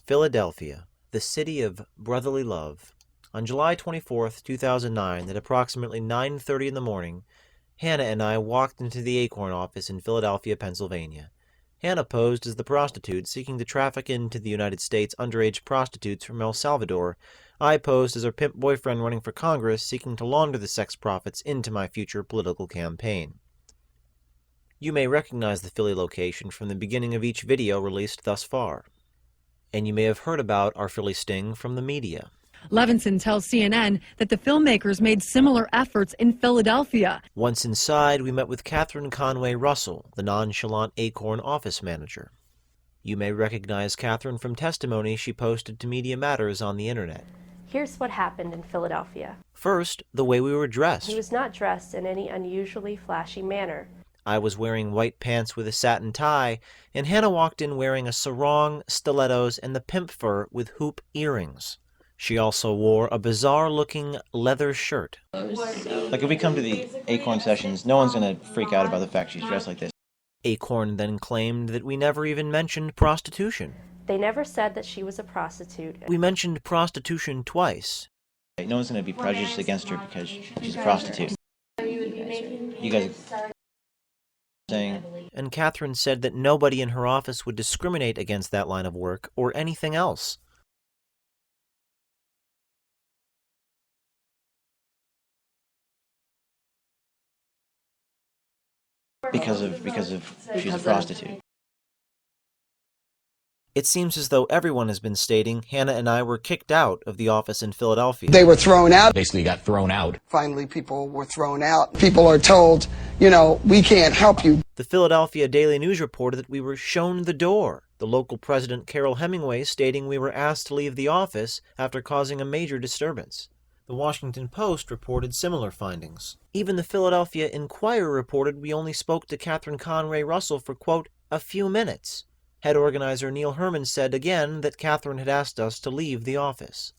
Philadelphia, the city of brotherly love. On July 24, 2009, at approximately 9:30 in the morning, Hannah and I walked into the Acorn office in Philadelphia, Pennsylvania. Hannah posed as the prostitute seeking to traffic into the United States underage prostitutes from El Salvador. I posed as her pimp boyfriend running for Congress seeking to launder the sex profits into my future political campaign. You may recognize the Philly location from the beginning of each video released thus far. And you may have heard about our Philly sting from the media. Levinson tells CNN that the filmmakers made similar efforts in Philadelphia. Once inside, we met with Catherine Conway Russell, the nonchalant Acorn office manager. You may recognize Catherine from testimony she posted to Media Matters on the internet. Here's what happened in Philadelphia. First, the way we were dressed. He was not dressed in any unusually flashy manner. I was wearing white pants with a satin tie, and Hannah walked in wearing a sarong, stilettos, and the pimp fur with hoop earrings. She also wore a bizarre-looking leather shirt. Like if we come to the Acorn sessions, no one's going to freak out about the fact she's dressed like this. Acorn then claimed that we never even mentioned prostitution. They never said that she was a prostitute. We mentioned prostitution twice. No one's going to be prejudiced against her because she's a prostitute. You guys are saying... And Catherine said that nobody in her office would discriminate against that line of work or anything else. Because she's a prostitute. It seems as though everyone has been stating Hannah and I were kicked out of the office in Philadelphia. They were thrown out. Basically got thrown out. Finally, people were thrown out. People are told, we can't help you. The Philadelphia Daily News reported that we were shown the door. The local president, Carol Hemingway, stating we were asked to leave the office after causing a major disturbance. The Washington Post reported similar findings. Even the Philadelphia Inquirer reported we only spoke to Catherine Conway Russell for, quote, a few minutes. Head organizer Neil Herman said again that Catherine had asked us to leave the office.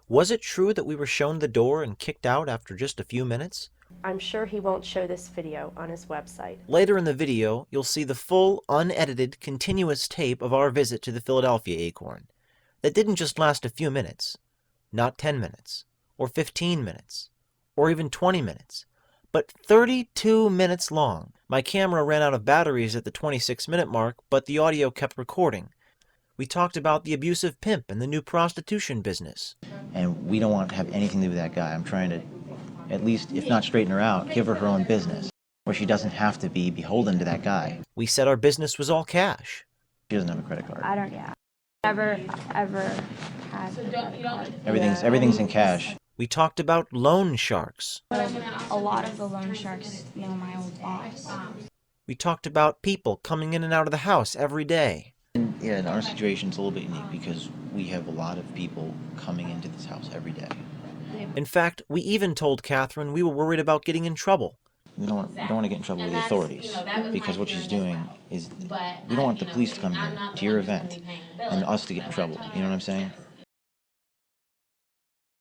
Was it true that we were shown the door and kicked out after just a few minutes? I'm sure he won't show this video on his website. Later in the video, you'll see the full, unedited, continuous tape of our visit to the Philadelphia Acorn. That didn't just last a few minutes, not 10 minutes. Or 15 minutes, or even 20 minutes, but 32 minutes long. My camera ran out of batteries at the 26-minute mark, but the audio kept recording. We talked about the abusive pimp and the new prostitution business. And we don't want to have anything to do with that guy. I'm trying to, at least, if not straighten her out, give her own business, where she doesn't have to be beholden to that guy. We said our business was all cash. She doesn't have a credit card. I don't, yeah. Never, ever had a credit card. Everything's in cash. We talked about loan sharks. A lot of the loan sharks know my old boss. We talked about people coming in and out of the house every day. And, yeah, and our situation's a little bit unique because we have a lot of people coming into this house every day. In fact, we even told Catherine we were worried about getting in trouble. We don't want to get in trouble with the authorities because what she's doing is we don't want the police to come here to your event and us to get in trouble. You know what I'm saying?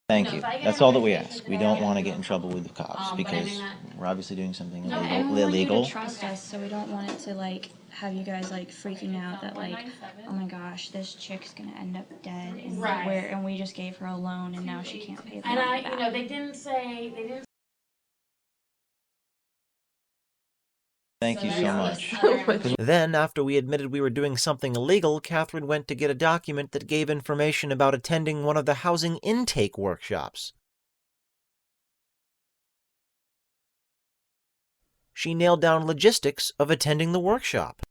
Thank you. That's all that we ask. We don't want to get in trouble with the cops because we're obviously doing something illegal. You trust us, so we don't want it to have you guys freaking out that oh my gosh, this chick's gonna end up dead and we just gave her a loan and now she can't pay the money back. They didn't. Thank you so much. Then, after we admitted we were doing something illegal, Catherine went to get a document that gave information about attending one of the housing intake workshops. She nailed down logistics of attending the workshop.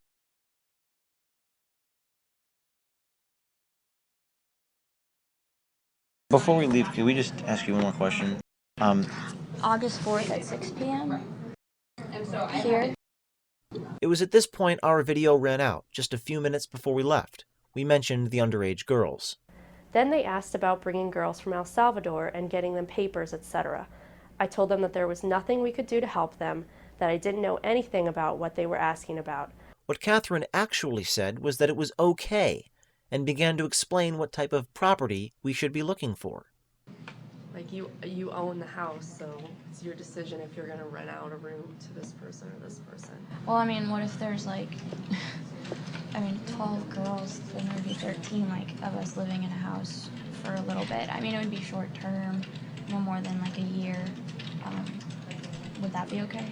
Before we leave, could we just ask you one more question? August 4th at 6 p.m. Here. It was at this point our video ran out, just a few minutes before we left. We mentioned the underage girls. Then they asked about bringing girls from El Salvador and getting them papers, etc. I told them that there was nothing we could do to help them, that I didn't know anything about what they were asking about. What Catherine actually said was that it was okay, and began to explain what type of property we should be looking for. Like, you own the house, so it's your decision if you're going to rent out a room to this person or this person. Well, I mean, what if there's like, 12 girls, then there would be 13 like of us living in a house for a little bit. I mean, it would be short term, no more than like a year. Would that be okay?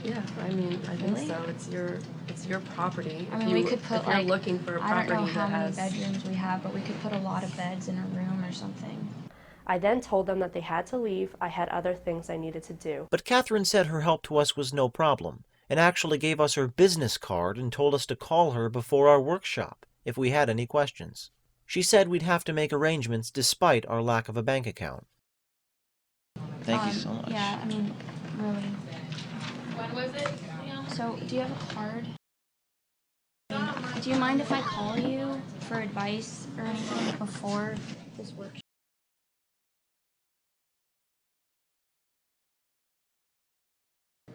Yeah, I mean, I think Really? so. It's your property. I mean, we could put if you're like, looking for a I don't property know how that many has. bedrooms we have, but we could put a lot of beds in a room or something. I then told them that they had to leave. I had other things I needed to do. But Catherine said her help to us was no problem, and actually gave us her business card and told us to call her before our workshop if we had any questions. She said we'd have to make arrangements despite our lack of a bank account. Thank you so much. Yeah, I mean, really. When was it? So, do you have a card? Do you mind if I call you for advice or anything before this workshop?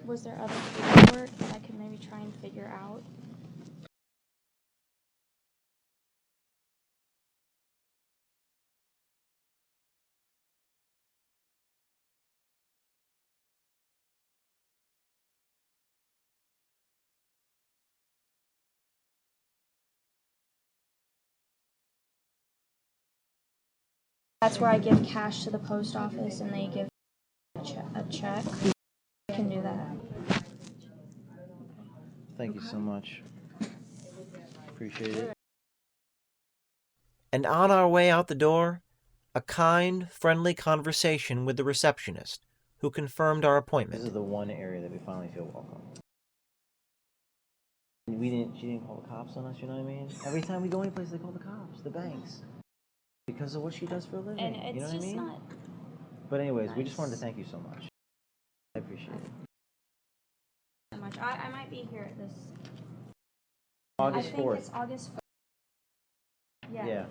Was there other paperwork that I could maybe try and figure out? That's where I give cash to the post office and they give a check. I can do that. Thank you so much. Appreciate it. And on our way out the door, a kind, friendly conversation with the receptionist, who confirmed our appointment. This is the one area that we finally feel welcome. She didn't call the cops on us, you know what I mean? Every time we go anyplace, they call the cops, the banks. Because of what she does for a living, And it's you know what I just mean? not But anyways, we just wanted to thank you so much. I appreciate it. so much. I might be here at this. August I think 4th. it's August 4th. Yeah.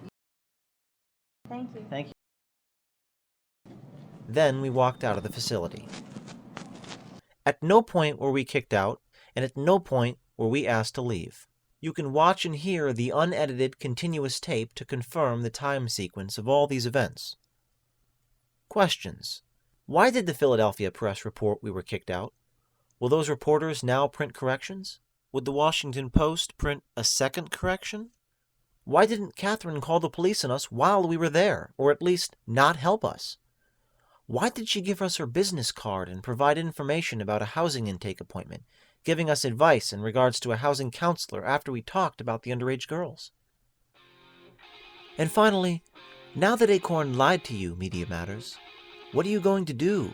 Thank you. Thank you. Then we walked out of the facility. At no point were we kicked out, and at no point were we asked to leave. You can watch and hear the unedited continuous tape to confirm the time sequence of all these events. Questions. Why did the Philadelphia Press report we were kicked out? Will those reporters now print corrections? Would the Washington Post print a second correction? Why didn't Catherine call the police on us while we were there, or at least not help us? Why did she give us her business card and provide information about a housing intake appointment, giving us advice in regards to a housing counselor after we talked about the underage girls? And finally, now that Acorn lied to you, Media Matters, what are you going to do?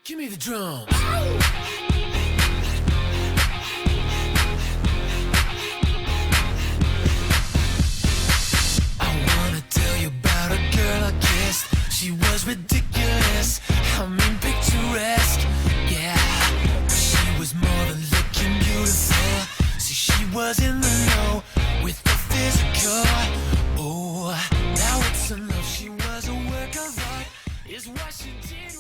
Give me the drums. I wanna tell you about a girl I kissed. She was ridiculous, I mean picturesque. Yeah, she was more than looking beautiful. See, she was in the know with the physical. Oh, now it's enough. She was a work of art, is what she did.